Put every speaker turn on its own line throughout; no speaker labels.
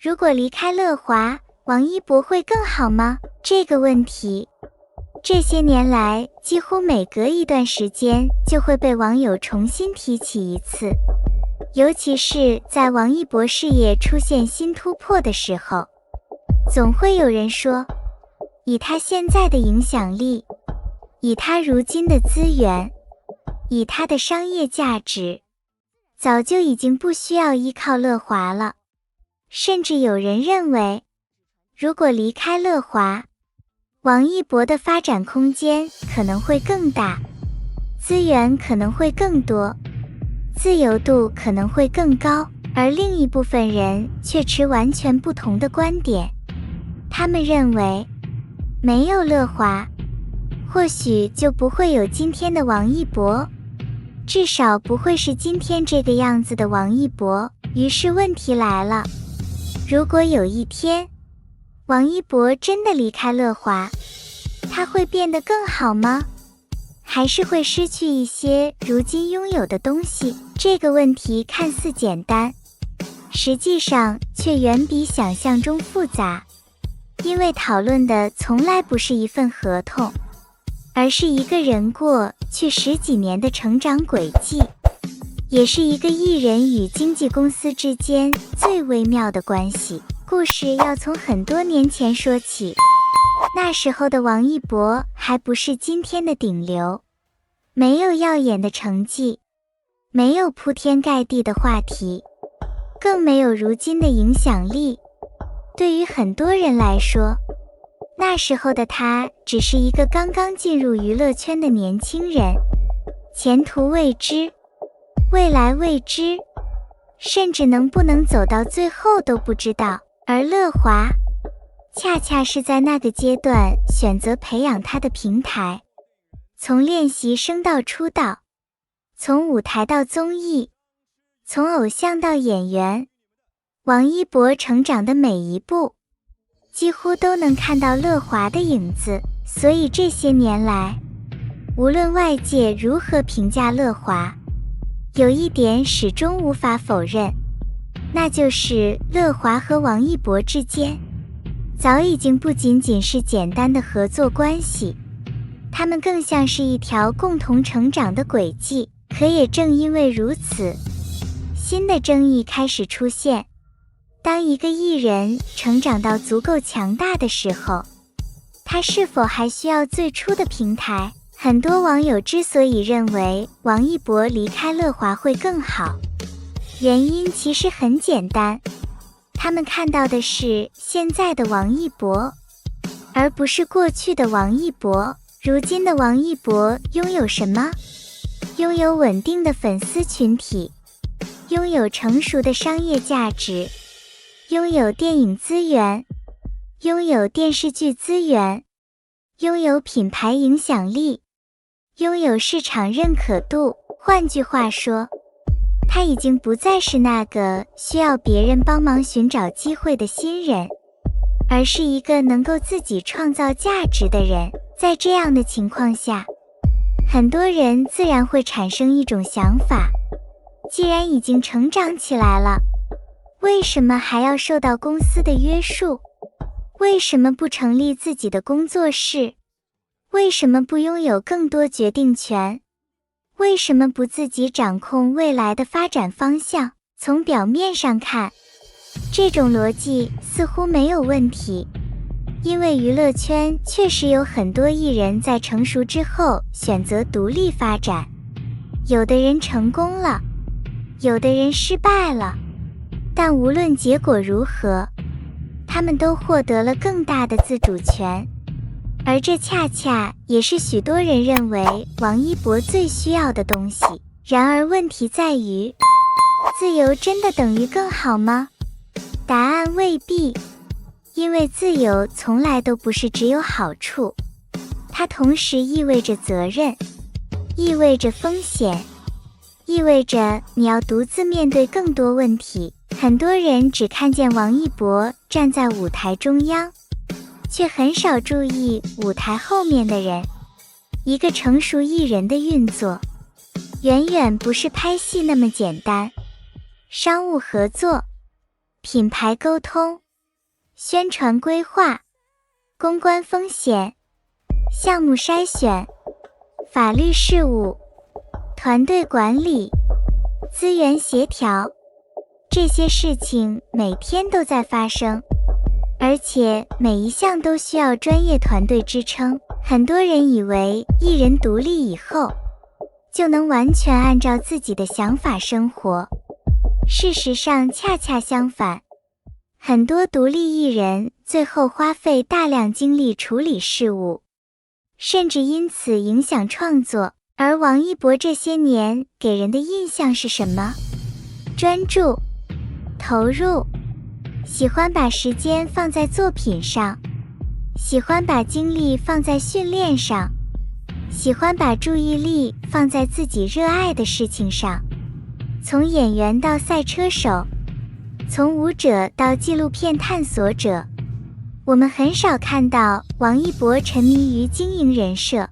如果离开乐华，王一博会更好吗？这个问题，这些年来几乎每隔一段时间就会被网友重新提起一次，尤其是在王一博事业出现新突破的时候，总会有人说，以他现在的影响力，以他如今的资源，以他的商业价值，早就已经不需要依靠乐华了。甚至有人认为，如果离开乐华，王一博的发展空间可能会更大，资源可能会更多，自由度可能会更高，而另一部分人却持完全不同的观点。他们认为，没有乐华，或许就不会有今天的王一博，至少不会是今天这个样子的王一博。于是问题来了，如果有一天，王一博真的离开乐华，他会变得更好吗？还是会失去一些如今拥有的东西？这个问题看似简单，实际上却远比想象中复杂，因为讨论的从来不是一份合同，而是一个人过去10几年的成长轨迹，也是一个艺人与经纪公司之间最微妙的关系。故事要从很多年前说起，那时候的王一博还不是今天的顶流，没有耀眼的成绩，没有铺天盖地的话题，更没有如今的影响力。对于很多人来说，那时候的他只是一个刚刚进入娱乐圈的年轻人，前途未知，未来未知，甚至能不能走到最后都不知道。而乐华恰恰是在那个阶段选择培养他的平台，从练习生到出道，从舞台到综艺，从偶像到演员，王一博成长的每一步几乎都能看到乐华的影子。所以这些年来，无论外界如何评价乐华，有一点始终无法否认，那就是乐华和王一博之间早已经不仅仅是简单的合作关系，他们更像是一条共同成长的轨迹。可也正因为如此，新的争议开始出现。当一个艺人成长到足够强大的时候，他是否还需要最初的平台？很多网友之所以认为王一博离开乐华会更好，原因其实很简单，他们看到的是现在的王一博，而不是过去的王一博。如今的王一博拥有什么？拥有稳定的粉丝群体，拥有成熟的商业价值，拥有电影资源，拥有电视剧资源，拥有品牌影响力，拥有市场认可度。换句话说，他已经不再是那个需要别人帮忙寻找机会的新人，而是一个能够自己创造价值的人。在这样的情况下，很多人自然会产生一种想法，既然已经成长起来了，为什么还要受到公司的约束？为什么不成立自己的工作室？为什么不拥有更多决定权？为什么不自己掌控未来的发展方向？从表面上看，这种逻辑似乎没有问题，因为娱乐圈确实有很多艺人在成熟之后选择独立发展，有的人成功了，有的人失败了，但无论结果如何，他们都获得了更大的自主权。而这恰恰也是许多人认为王一博最需要的东西。然而问题在于，自由真的等于更好吗？答案未必，因为自由从来都不是只有好处，它同时意味着责任，意味着风险，意味着你要独自面对更多问题。很多人只看见王一博站在舞台中央，却很少注意舞台后面的人。一个成熟艺人的运作，远远不是拍戏那么简单。商务合作、品牌沟通、宣传规划、公关风险、项目筛选、法律事务、团队管理、资源协调，这些事情每天都在发生，而且每一项都需要专业团队支撑。很多人以为艺人独立以后就能完全按照自己的想法生活，事实上恰恰相反，很多独立艺人最后花费大量精力处理事务，甚至因此影响创作。而王一博这些年给人的印象是什么？专注、投入，喜欢把时间放在作品上，喜欢把精力放在训练上，喜欢把注意力放在自己热爱的事情上。从演员到赛车手，从舞者到纪录片探索者，我们很少看到王一博沉迷于经营人设，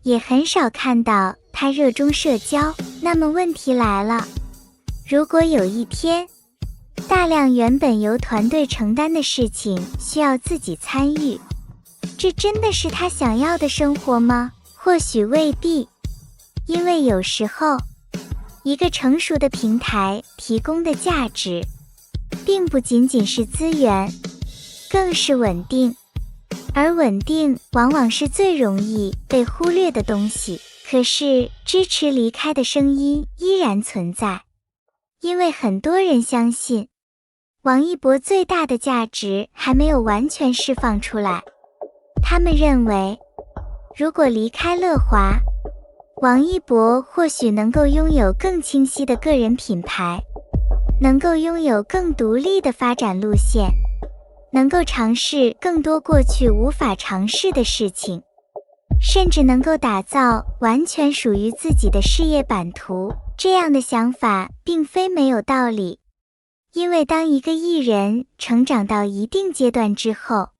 也很少看到他热衷社交。那么问题来了，如果有一天，大量原本由团队承担的事情需要自己参与，这真的是他想要的生活吗？或许未必，因为有时候，一个成熟的平台提供的价值，并不仅仅是资源，更是稳定。而稳定往往是最容易被忽略的东西，可是支持离开的声音依然存在，因为很多人相信，王一博最大的价值还没有完全释放出来。他们认为，如果离开乐华，王一博或许能够拥有更清晰的个人品牌，能够拥有更独立的发展路线，能够尝试更多过去无法尝试的事情，甚至能够打造完全属于自己的事业版图。这样的想法并非没有道理，因为当一个艺人成长到一定阶段之后，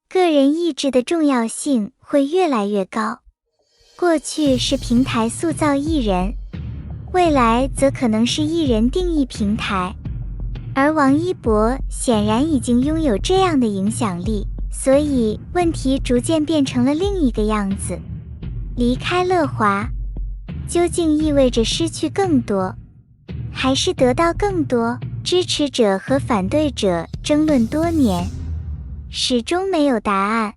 个人意志的重要性会越来越高。过去是平台塑造艺人，未来则可能是艺人定义平台。而王一博显然已经拥有这样的影响力，所以问题逐渐变成了另一个样子。离开乐华，究竟意味着失去更多，还是得到更多？支持者和反对者争论多年，始终没有答案，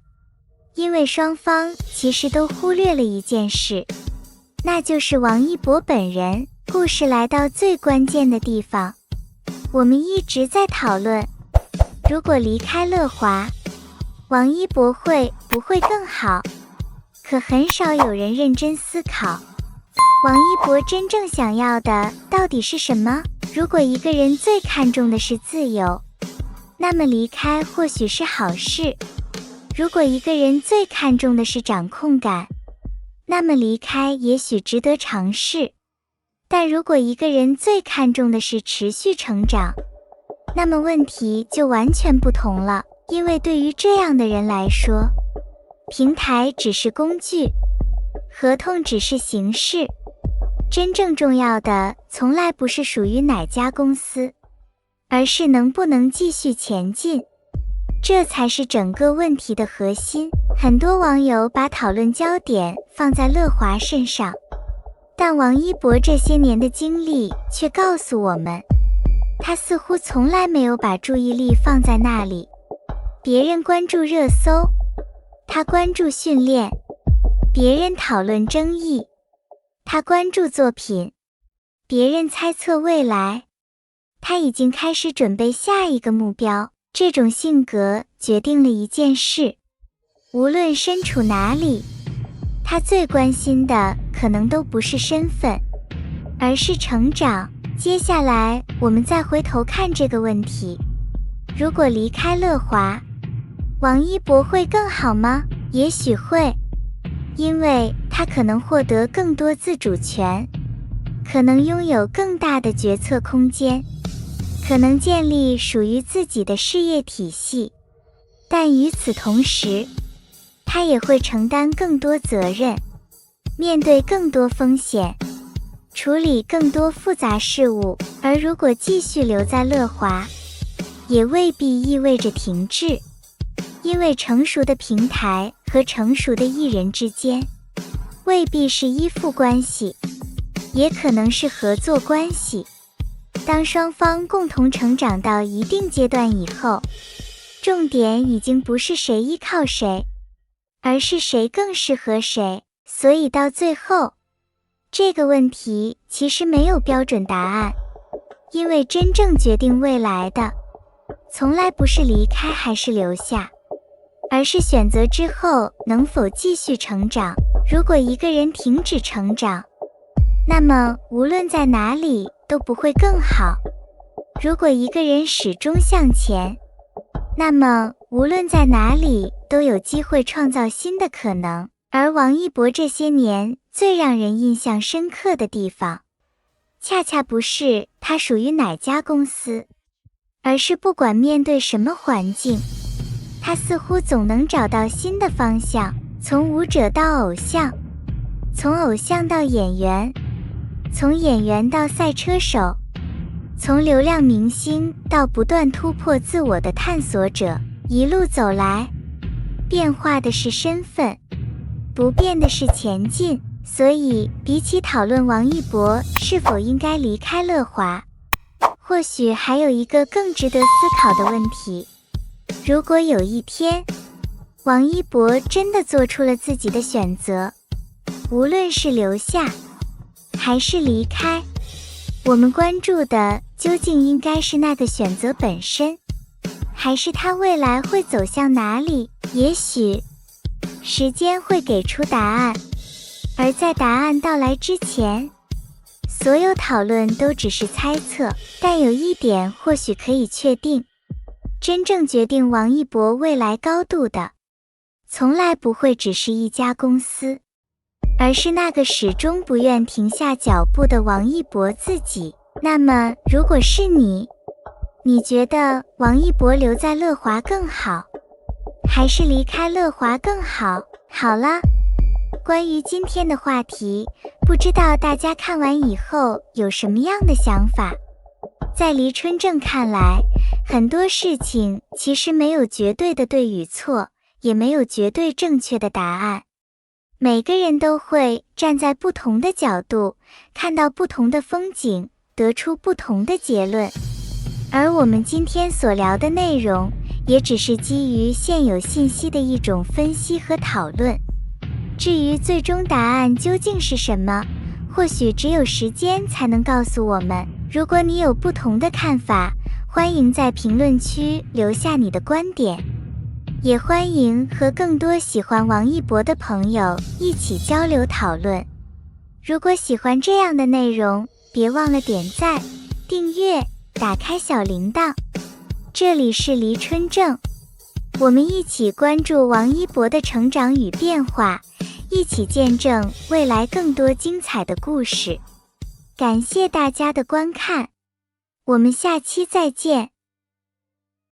因为双方其实都忽略了一件事，那就是王一博本人。故事来到最关键的地方，我们一直在讨论，如果离开乐华，王一博会不会更好？可很少有人认真思考，王一博真正想要的到底是什么？如果一个人最看重的是自由，那么离开或许是好事；如果一个人最看重的是掌控感，那么离开也许值得尝试。但如果一个人最看重的是持续成长，那么问题就完全不同了。因为对于这样的人来说，平台只是工具，合同只是形式，真正重要的从来不是属于哪家公司，而是能不能继续前进，这才是整个问题的核心。很多网友把讨论焦点放在乐华身上，但王一博这些年的经历却告诉我们，他似乎从来没有把注意力放在那里。别人关注热搜，他关注训练；别人讨论争议，他关注作品；别人猜测未来，他已经开始准备下一个目标。这种性格决定了一件事，无论身处哪里，他最关心的可能都不是身份，而是成长。接下来我们再回头看这个问题，如果离开乐华，王一博会更好吗？也许会，因为他可能获得更多自主权，可能拥有更大的决策空间，可能建立属于自己的事业体系。但与此同时，他也会承担更多责任，面对更多风险，处理更多复杂事务。而如果继续留在乐华，也未必意味着停滞，因为成熟的平台和成熟的艺人之间，未必是依附关系，也可能是合作关系。当双方共同成长到一定阶段以后，重点已经不是谁依靠谁，而是谁更适合谁。所以到最后，这个问题其实没有标准答案，因为真正决定未来的，从来不是离开还是留下，而是选择之后能否继续成长。如果一个人停止成长，那么无论在哪里都不会更好。如果一个人始终向前，那么无论在哪里都有机会创造新的可能。而王一博这些年最让人印象深刻的地方，恰恰不是他属于哪家公司，而是不管面对什么环境，他似乎总能找到新的方向，从舞者到偶像，从偶像到演员，从演员到赛车手，从流量明星到不断突破自我的探索者。一路走来，变化的是身份，不变的是前进。所以比起讨论王一博是否应该离开乐华，或许还有一个更值得思考的问题：如果有一天王一博真的做出了自己的选择，无论是留下还是离开，我们关注的究竟应该是那个选择本身，还是他未来会走向哪里？也许时间会给出答案，而在答案到来之前，所有讨论都只是猜测。但有一点或许可以确定，真正决定王一博未来高度的，从来不会只是一家公司，而是那个始终不愿停下脚步的王一博自己。那么如果是你觉得王一博留在乐华更好，还是离开乐华更好？好了，关于今天的话题，不知道大家看完以后有什么样的想法？在黎春正看来，很多事情其实没有绝对的对与错，也没有绝对正确的答案。每个人都会站在不同的角度，看到不同的风景，得出不同的结论。而我们今天所聊的内容，也只是基于现有信息的一种分析和讨论。至于最终答案究竟是什么，或许只有时间才能告诉我们。如果你有不同的看法，欢迎在评论区留下你的观点，也欢迎和更多喜欢王一博的朋友一起交流讨论。如果喜欢这样的内容，别忘了点赞、订阅、打开小铃铛。这里是黎春正，我们一起关注王一博的成长与变化，一起见证未来更多精彩的故事。感谢大家的观看，我们下期再见。